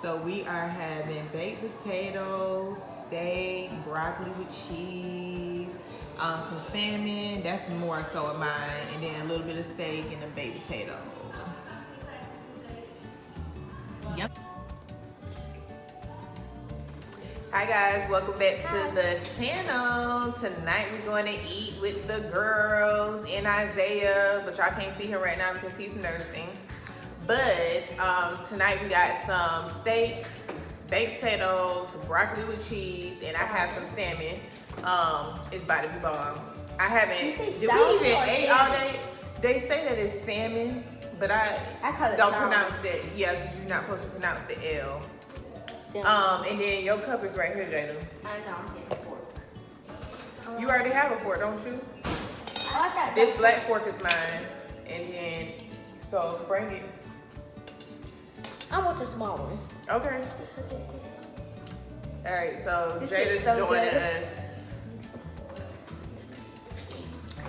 So we are having baked potatoes, steak, broccoli with cheese, some salmon. That's more so of mine, and then a little bit of steak and a baked potato. Yep. Hi guys, welcome back to the channel. Tonight we're going to eat with the girls and Isaiah, but y'all can't see him right now because he's nursing. But tonight we got some steak, baked potatoes, broccoli with cheese, and I have some salmon. It's about to be bomb. I haven't. Did we even ate all day? They say that it's salmon, but I call it don't salmon. pronounce that. Yeah, because you're not supposed to pronounce the L. And then your cup is right here, Jada. I know, I'm getting a fork. You already have a fork, don't you? I This black fork is mine. And then, so bring it. I want the small one. Okay. All right, so This Jada's is so joining good. us.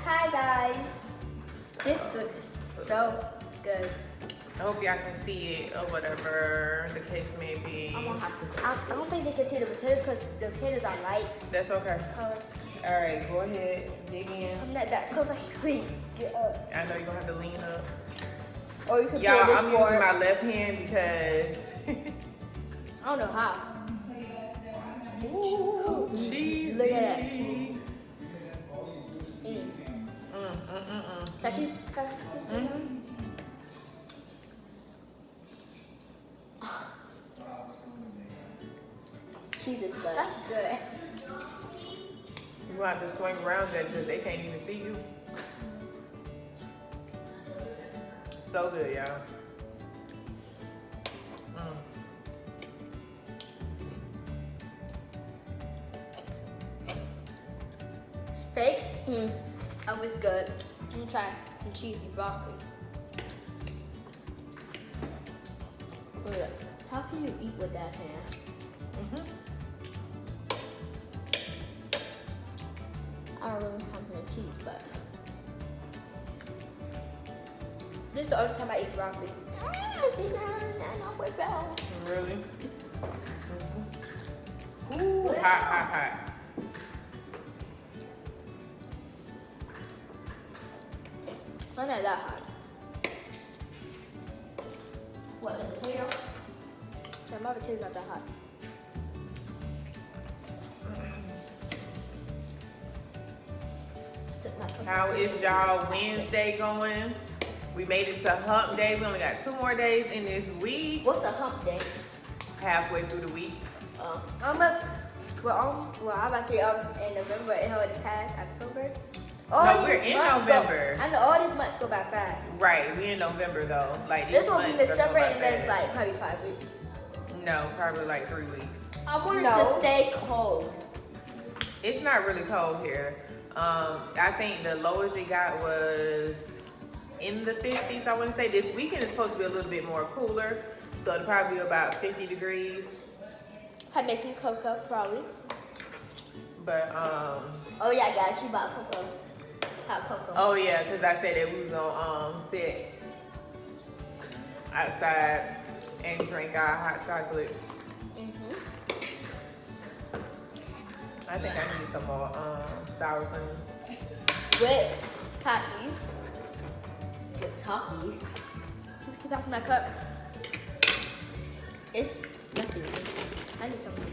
Hi guys. This looks so good. I hope y'all can see it or whatever the case may be. I don't think they can see the potatoes because the potatoes are light That's okay. color. All right, go ahead, dig in. I'm not that close. I can't get up. I know you're gonna have to lean up. Or you can Y'all, put this I'm using fork. my left hand because I don't know how. ooh, cheesy. Look at that. Catch you? Cheese is good. That's good. You have to swing around Jada because they can't even see you. So good, y'all. Steak? That was good. I'm gonna try some cheesy broccoli. Look, how can you eat with that hand? I don't really have no cheese, but this is the only time I eat broccoli. Really? Ooh, hot, hot, hot. I'm not that hot. What, the potato? Yeah, my potato's not that hot. How is y'all Wednesday going? We made it to hump day. We only got 2 more days in this week. What's a hump day? Halfway through the week. Almost. I'm about to say in November. It already passed October. No, we're in November. I know all these months go by fast. Right, we in November though. Like This will be months are December going and by then it's fast. like probably 5 weeks. No, probably like 3 weeks. I want it to stay cold. It's not really cold here. I think the lowest it got was in the 50s, I want to say. This weekend is supposed to be a little bit more cooler, so it'll probably be about 50 degrees. I make some cocoa probably. But, Oh yeah, guys, she bought cocoa. Hot cocoa. oh yeah, because I said that we was gonna sit outside and drink our hot chocolate. I think I need some more sour cream. With Takis. With Takis. That's my cup. It's nothing. I need something.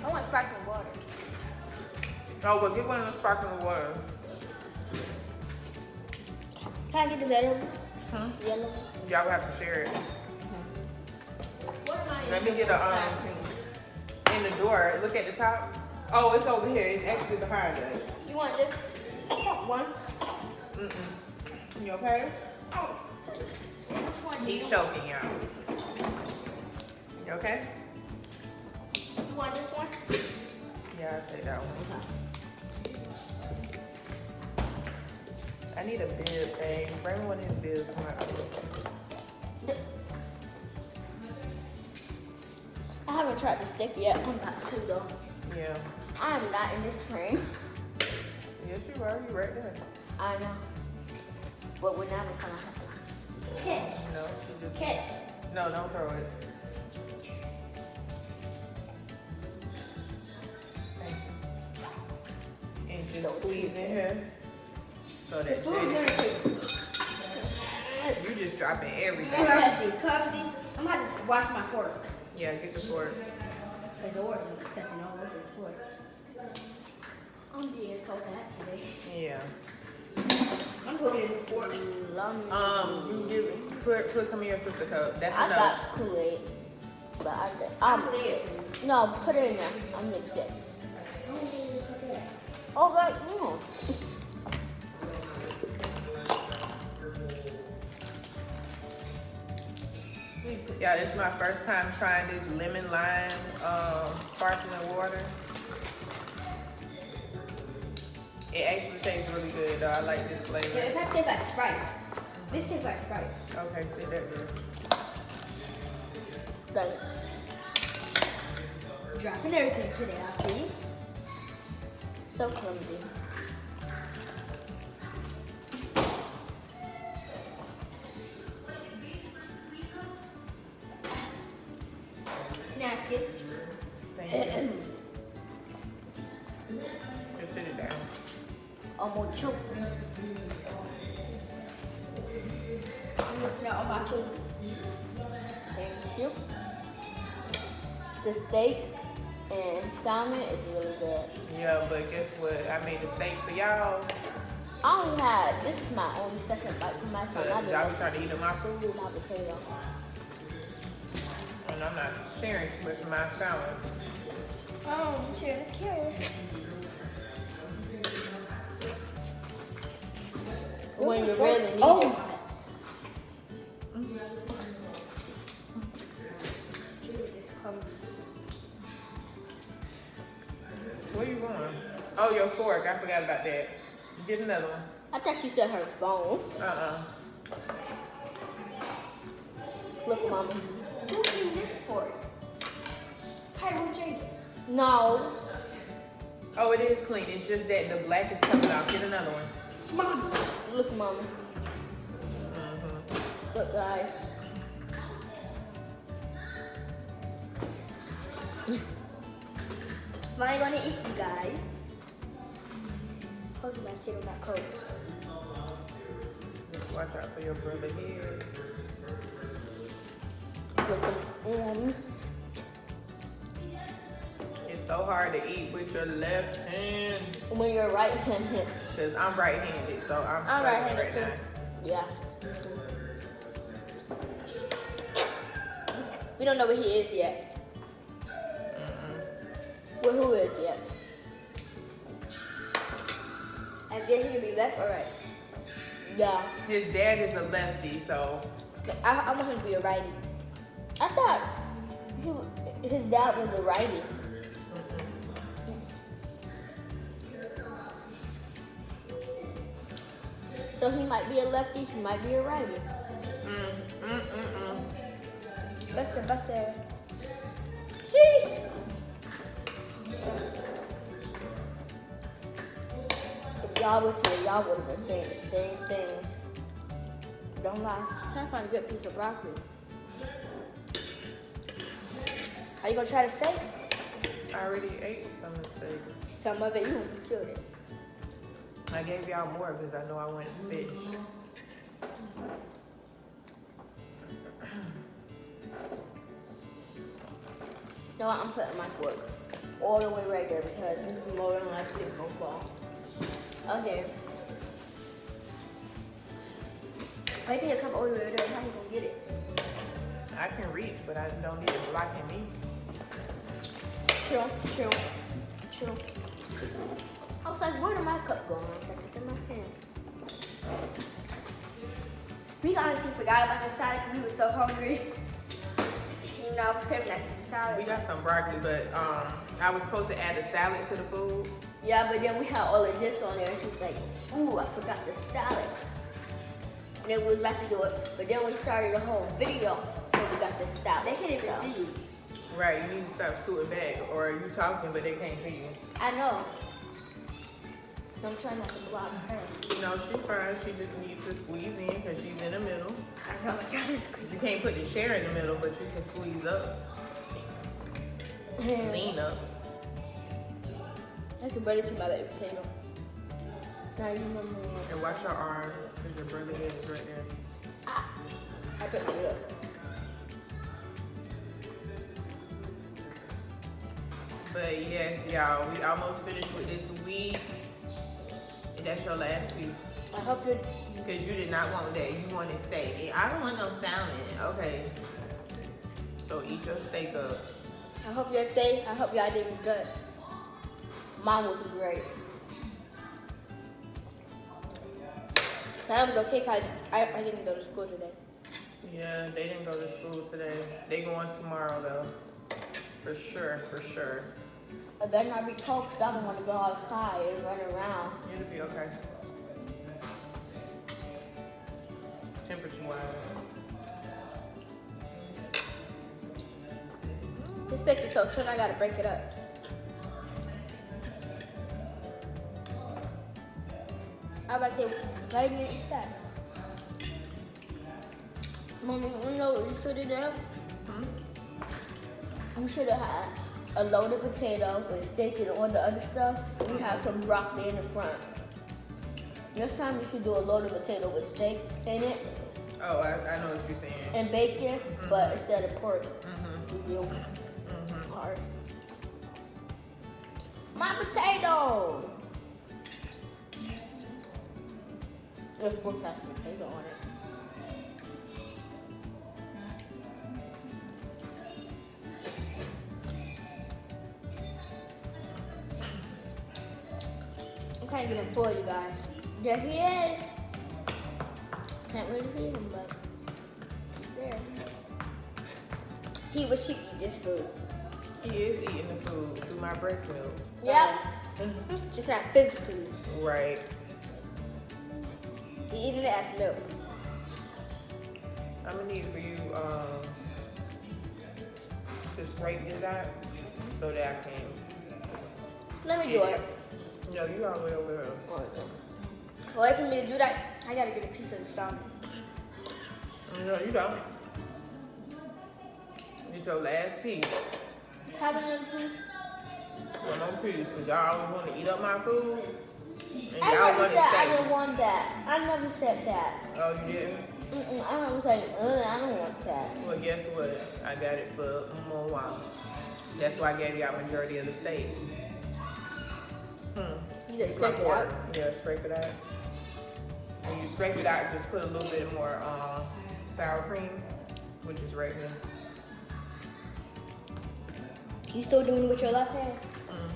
I want sparkling water. Oh, well, get one of the sparkling water. Can I get the letter? Yellow. Y'all will have to share it. Let me get a in the door. Look at the top. Oh, it's over here. It's actually behind us. You want this one? You okay? Which one? He's choking, y'all. You okay? You want this one? Yeah, I'll take that one. I need a bib thing. Bring me one of his bibs. I haven't tried the stick yet. I'm about to though. Yeah. I'm not in this frame. Yes, you are. You right there. I know. But we're not gonna catch. No, she just. Catch. No, don't throw it. squeeze in here. So The that food gonna taste. you just dropping everything. Custody. I'm gonna have to wash my fork. Yeah, get the fork. Because the water is stepping all over his fork. I'm being so bad today. Yeah. I'm putting in the fork. You put some in your sister cup. That's I enough. got Kool-Aid, but I'm See it. no, put it in there. I'll mix it. Oh, like, no. Yeah, it's my first time trying this lemon lime sparkling water. It actually tastes really good though. I like this Yeah, flavor. it tastes like Sprite. This tastes like Sprite. Okay, see that good. Thanks. Dropping everything today, I see. So clumsy. Napkin. Thank you. Just sit it down. I'm gonna choke. I'm missing out on my food. Thank you. The steak and salmon is really good. Yeah, but guess what? I made a steak for y'all. I only had, this is my only second bite for my son. I Y'all didn't was trying to eat up my food. my potato. And I'm not sharing too much of my salmon. Oh, I'm sharing a carrot. When you really need it. Where you going? Oh, your fork. I forgot about that. Get another one. I thought she said her phone. Look, Mama. Who used this for? Hey, we'll change it. No. Oh, it is clean. It's just that the black is coming out. Get another one. Mom. Look, Mama. Look, guys. I ain't gonna eat you guys. Hold my shit on that coat. Just watch out for your brother here. With the arms. It's so hard to eat with your left hand. When you're right-handed. Because I'm right-handed, so I'm I'm struggling right-handed right too. Yeah. We don't know where he is yet. Well, who is yet? And then he can be left or right. Yeah. His dad is a lefty, so I want him to be a righty. I thought his dad was a righty. So he might be a lefty, he might be a righty. Buster, Buster. Sheesh. If y'all was here, y'all would have been saying the same things. Don't lie. I'm trying to find a good piece of broccoli. Are you gonna try the steak? I already ate some of the steak. Some of it, you almost killed it. I gave y'all more because I know I wanted fish. No, I'm putting my fork all the way right there because this is more than likely it's gonna fall. Okay. Why can't you come all the way there? How you gonna get it? I can reach, but I don't need it blocking me. True. I was like, where did my cup go? I was like, it's in my hand. We honestly forgot about the salad because we were so hungry. You know, I was craving that salad. We got some broccoli, but I was supposed to add a salad to the food. Yeah, but then we had all of this on there and she was like, ooh, I forgot the salad. And then we was about to do it, but then we started the whole video, so we got the salad. They can't even So, see you. Right, you need to stop scooting back, or you talking but they can't see you. I know. So I'm trying not to block her. You know, she's fine. She just needs to squeeze in because she's in the middle. I know, I'm trying to squeeze. You can't put the chair in the middle, but you can squeeze up, lean up. I can barely see my baby potato. Now you remember me. And watch your arm, because your brother head is right there. Ah, I put my lip. But yes, y'all, we almost finished with this week. And that's your last piece. I hope you're. Because you did not want that. You wanted steak. And I don't want no salmon. Okay. So eat your steak up. I hope your day. I hope your day was good. Mine was great. That was okay because I didn't go to school today. Yeah, they didn't go to school today. They going tomorrow though. For sure, for sure. It better not be cold because I don't want to go outside and run around. It'll be okay. Temperature wise. This steak is so thin, I gotta break it up. I was about to say, why didn't you eat that? Mommy, you know what you should have done? You should have had a loaded potato with steak and all the other stuff. And you have some broccoli in the front. Next time you should do a loaded potato with steak in it Oh, I know what you're saying. and bacon, but instead of pork, you do hard. My potato! There's 4 packs of potato on it. I'm kind of getting full, you guys. There he is. Can't really see him, but he's there. He wish he could eat this food. He is eating the food through my breast milk. Yep. Just not physically. Right. He eating it as milk. I'm gonna need for you to scrape this out so that I can. Let me do it. No, you all the way over here. Wait for me to do that. I gotta get a piece of the salmon. No, you don't. Get your last piece. Have another piece? One more piece, because y'all always want to eat up my food. And I y'all never want to said I stay. didn't want that. I never said that. Oh, you didn't? I never said, I don't want that. Well, guess what? I got it for a more while. That's why I gave y'all majority of the steak. You just It's scrape it out. Yeah, scrape it out. When you scrape it out, just put a little bit more sour cream, which is right here. You still doing it with your left hand?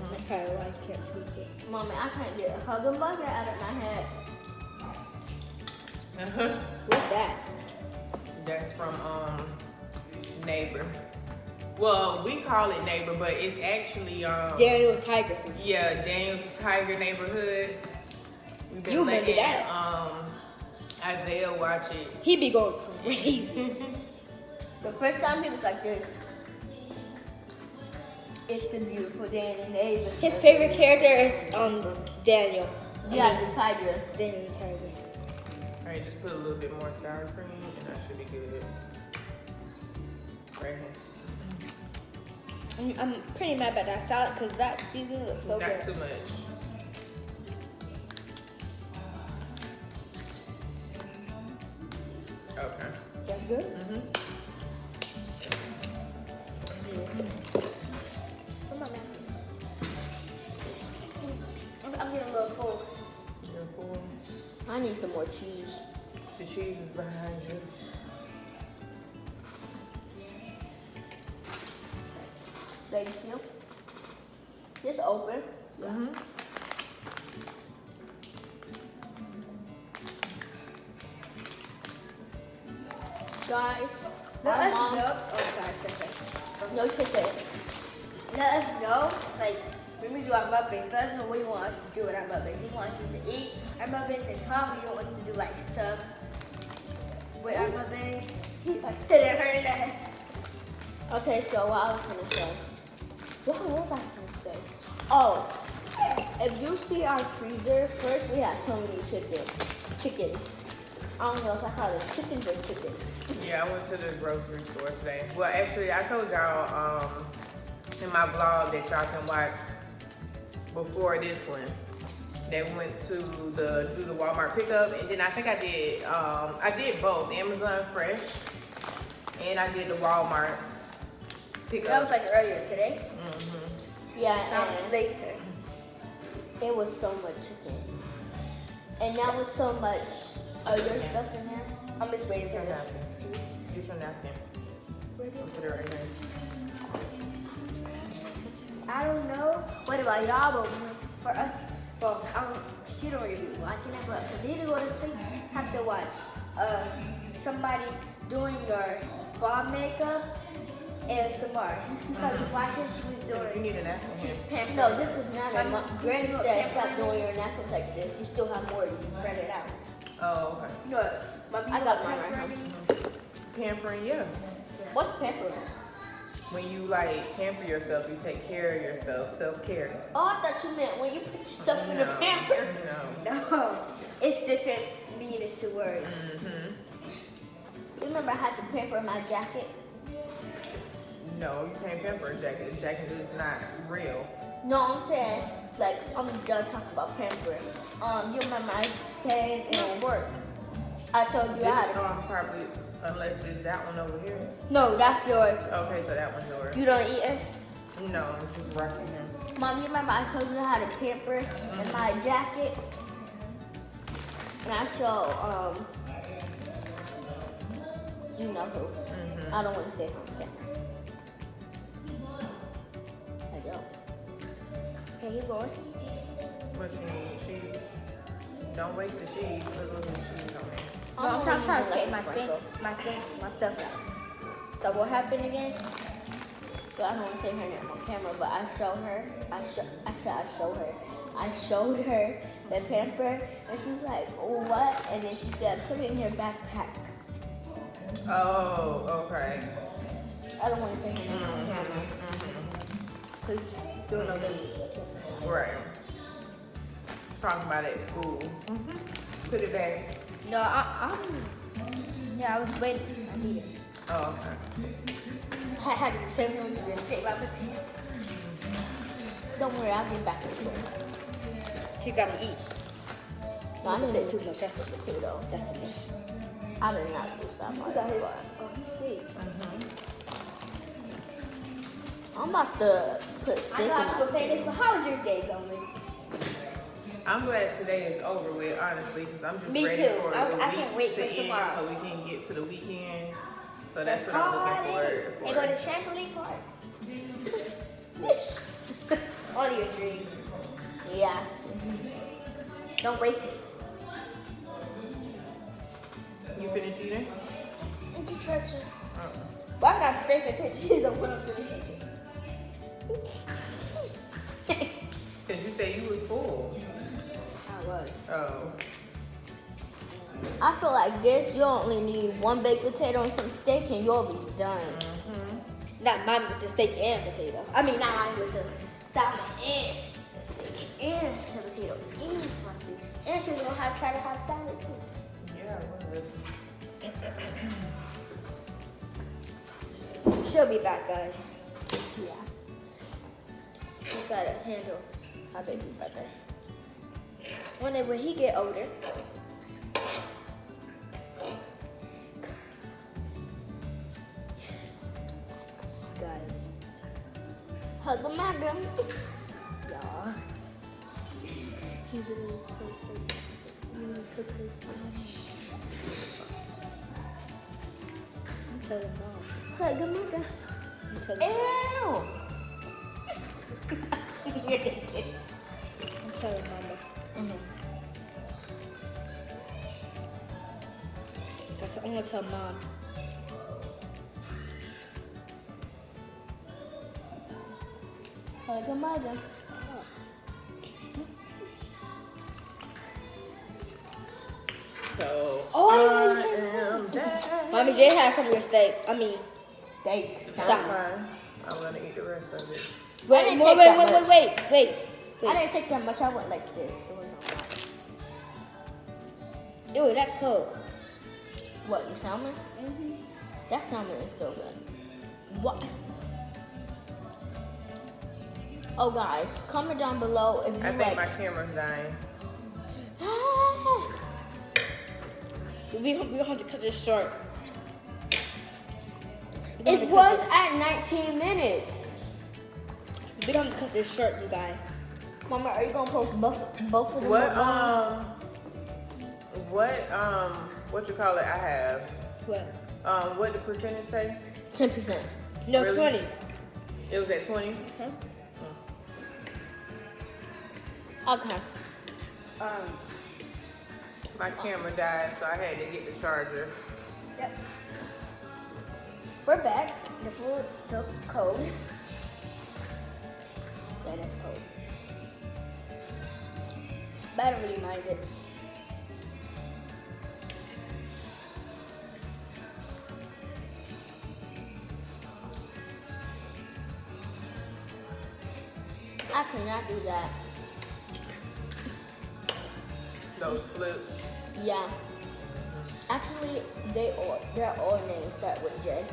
That's probably why you can't squeeze it. Mommy, I can't get a hug and bugger out of my head. What's that? That's from Neighbor. Well, we call it Neighbor, but it's actually Daniel Tiger. yeah, Daniel's Tiger Neighborhood. We've been You remember letting that? Isaiah watch it. He be going crazy. The first time he was like this. It's a beautiful day in the neighborhood. His favorite character is Daniel. Yeah, the tiger. Daniel the tiger. All right, just put a little bit more sour cream, and that should be good. Right here. I'm pretty mad about that salad because that seasoning looks so Not good. too much. Okay. That's good? Come on, man. I'm getting a little full. You're full. I need some more cheese. The cheese is behind you. Thank you. Just open. Guys, Let us mom- know. Oh, sorry. No chicken. Let us know, like, when we do our mukbangs, let us know what you want us to do with our mukbangs. You want us just to eat our mukbangs and talk, or you want us to do, like, stuff with our mukbangs? He's like, did it hurt that? Okay, so what I was gonna say. What was I gonna say? Oh, if you see our freezer, first we had so many chickens. I don't know if I call it chickens or chickens. Yeah, I went to the grocery store today. Well, actually, I told y'all in my vlog that y'all can watch before this one. that went to do the Walmart pickup, and then I think I did both Amazon Fresh and I did the Walmart pickup. That was like earlier today. Yeah, That was and later. it was so much chicken. And now with so much other stuff in there. I'm just waiting for Your that. napkin. Use your napkin. I'll put it right here. I don't know what about y'all, but for us, well, she don't really be watching it, but for me to go to sleep, have to watch somebody doing your spa makeup and ASMR. So I was watching, she was You doing, need a napkin. she's pampering. No, this is not My a Granny no, said stop pampering. doing your napkins like this. You still have more. You spread it out. Oh, okay. You know, I got mine right now. Pampering, yeah. What's pampering? When you like pamper yourself, you take care of yourself, self-care. Oh, I thought you meant when you put yourself in a pamper. No. No, it's different meanings to words. You remember I had to pamper my jacket? No, you can't pamper a jacket. A jacket is not real. No, I'm saying, like, I'm done talking about pampering. You remember my days in work? I told you This I had to. probably, unless it's that one over here. No, that's yours. Okay, so that one's yours. You don't eat it? No, I'm just rocking him. Mom, you remember I told you how to pamper in my jacket? And I show, you know who. I don't want to say who. Okay. I don't. Okay, you going? What you need? Cheese? Don't waste the cheese. Put a little bit of cheese on there. No, I'm trying to get get my stuff out. So what happened again? So I don't want to say her name on camera, but I showed her. I showed her the pamper, and she was like, "What?" And then she said, "Put it in your backpack." Oh, okay. I don't want to say her name on camera, cause you don't know them. Right. Talking about it at school. Put it back. No, yeah, I was waiting. I need it. Oh, okay. I had to do the same thing with this straight rabbit. Don't worry, I'll get back to it. She gotta eat. No, I didn't too do much. just the potato. That's enough. I did not do that much. got his- But I'm about to put steak I in know I have to go my say this, but how was your day going? I'm glad today is over with, honestly, because I'm just Me ready too. for the I week can't wait to for end tomorrow. so we can get to the weekend. So that's what I'm looking forward And go to for. trampoline park. Only a dream. Yeah. Don't waste it. You finished eating? And you try to. Uh-uh. Why did I scrape and pictures of what I'm finishing? Because you said you was full. I was. Oh. I feel like this, you only need one baked potato and some steak and you'll be done. Not mine with the steak and potato. I mean, not mine with the salmon and the steak and the potato and something. And she's gonna try to have salad too. Yeah, it was. She'll be back, guys. Yeah. She's gotta handle my baby brother. When he get older. Guys. Hug the madam. Yeah. She really took her I'm telling mom. Hug the madam. I'm telling Ew. I'm telling mama. That's I'm gonna tell mom. Hug the madam. So, Oh, I I didn't am back. Mommy J has some of your steak. I mean, Steak. That's fine. I'm going to eat the rest of it. wait, didn't wait, take wait, that wait, much. wait. I didn't take that much. I went like this. It was a lot. Ew, that's cold. What, the salmon? That salmon is so good. What? Oh, guys, comment down below if you I think like. my camera's dying. We don't have to cut this short. It was at 19 minutes. We don't have to cut this short, you guys. Mama, are you gonna post both of them? What you call it? I have. What? What the percentage say? 10%. No, Really? 20. It was at 20. Okay. My camera died, so I had to get the charger. Yep. We're back. The food is still cold. Yeah, that's cold. But I don't really mind it. I cannot do that. Those flips. Yeah. Actually, their all names start with J.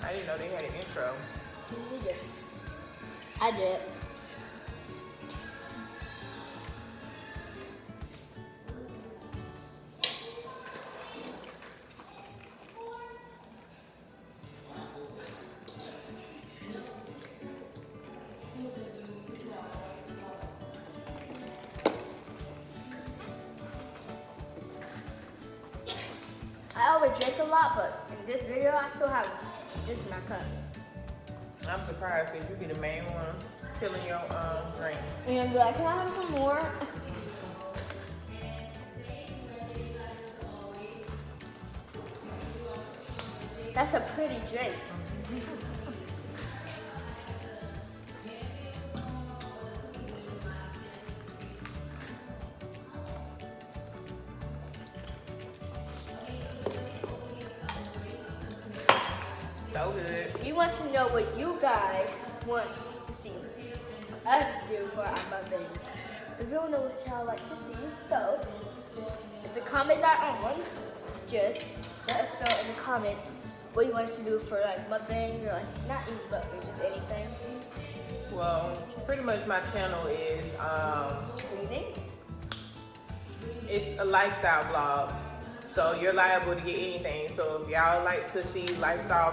I didn't know they had an intro. We did. I did. I always drink a lot, but in this video, I still have this in my cup. I'm surprised because you be the main one killing your drink. And you'll be like, can I have some more? That's a pretty drink. So good. We want to know what you guys want to see us do for our mukbang. If you don't know what y'all like to see, so just if the comments are on, just let us know in the comments what you want us to do for like mukbang or like not even mukbang, just anything. Well, pretty much my channel is Cleaning. it's a lifestyle vlog. So you're liable to get anything. So if y'all like to see lifestyle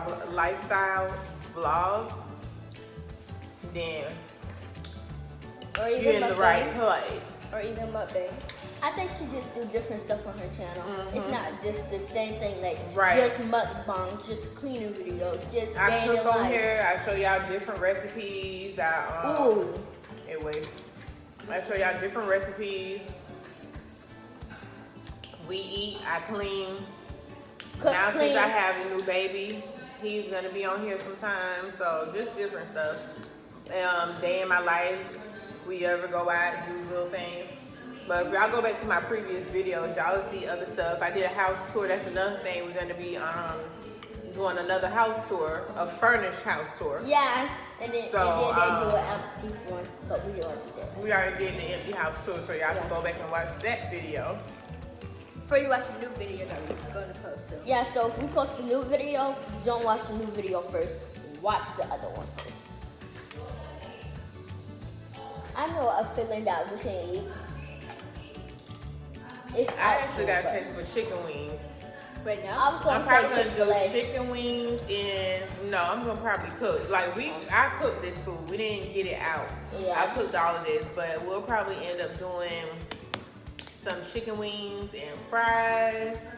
vlogs, then Or you're in the right place. Or even mukbangs. I think she just do different stuff on her channel. It's Mhm. not just the same thing, like Right. just mukbang, just cleaning videos, just I day in cook on life. here. I show y'all different recipes. Ooh. Anyways, I show y'all different recipes. We eat. I clean. Cook, Now clean. since I have a new baby, he's gonna be on here sometime. So just different stuff. Day in my life. We ever go out and do little things. But if y'all go back to my previous videos, y'all will see other stuff. I did a house tour. That's another thing. We're gonna be doing another house tour, a furnished house tour. Yeah, and then, So, and then they do an empty one, but we already did. We already did the empty house tour, so y'all can Yeah. go back and watch that video. Before you watch the new video that we're going to post it. Yeah, so if we post a new video, don't watch the new video first. Watch the other one first. I know a feeling that we can eat. It's I actually got a October. taste for chicken wings. Right now? I was I'm gonna probably say gonna do Chick-fil-A. chicken wings and no, I'm gonna probably cook. Like I cooked this food. We didn't get it out. Yeah. I cooked all of this, but we'll probably end up doing some chicken wings and fries.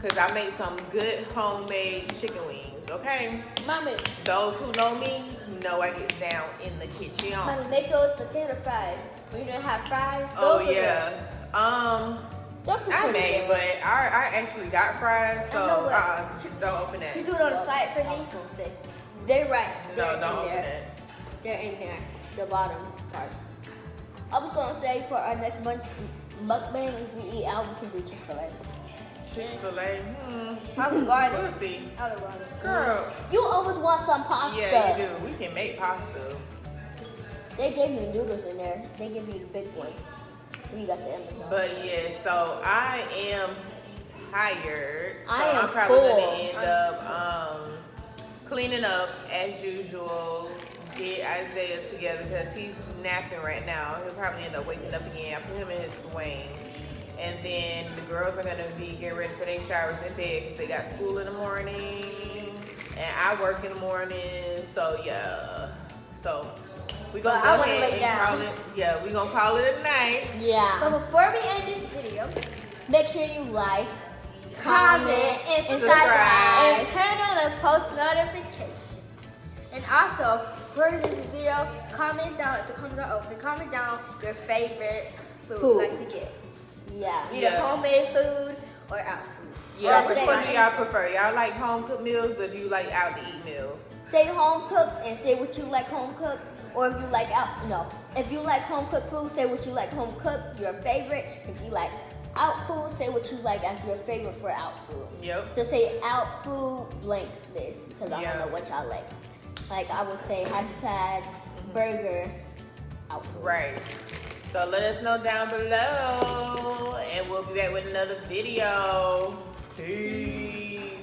Cause I made some good homemade chicken wings. Okay. Mommy, Those who know me know I get down in the kitchen. Mommy, make those potato fries. When you don't have fries, Oh those are yeah. They're I pretty made, good. but I actually got fries, so I know what- don't open good. You that. do it on the side for me? They're right. No, They're don't in open there. that. They're in there, the bottom part. I was gonna say for our next month mukbang, if we eat out, we can do Chick-fil-A. Chick-fil-A. I'm garden. We'll see. Other one. Girl, You always want some pasta. yeah, you do. We can make pasta. They gave me noodles in there. They gave me the big ones. We got the Amazon. But yeah, so I am tired. So I am I'm probably full. gonna end up cleaning up as usual, get Isaiah together because he's napping right now. He'll probably end up waking up again. I put him in his swing. And then the girls are gonna be getting ready for their showers in bed because they got school in the morning. And I work in the morning. So yeah. So we gonna But I go wanna ahead lay and down. call it. Yeah, we gonna call it a night. Yeah. But before we end this video, Make sure you like, comment, and subscribe, Subscribe. and turn on those post notifications. And also, before we end this video, comment down, if the comments are open, comment down your favorite food you like to get. Yeah. Either Yeah. homemade food or out food. Yeah, Or which say- one do y'all prefer? Y'all like home cooked meals or do you like out to eat meals? Say home cooked and say what you like home cooked. Or if you like if you like home cooked food, say what you like home cooked, your favorite. If you like out food, say what you like as your favorite for out food. Yep. So say out food blank this because I Yeah. don't know what y'all like. Like I would say hashtag burger out food. Right. So let us know down below and we'll be back with another video. Peace.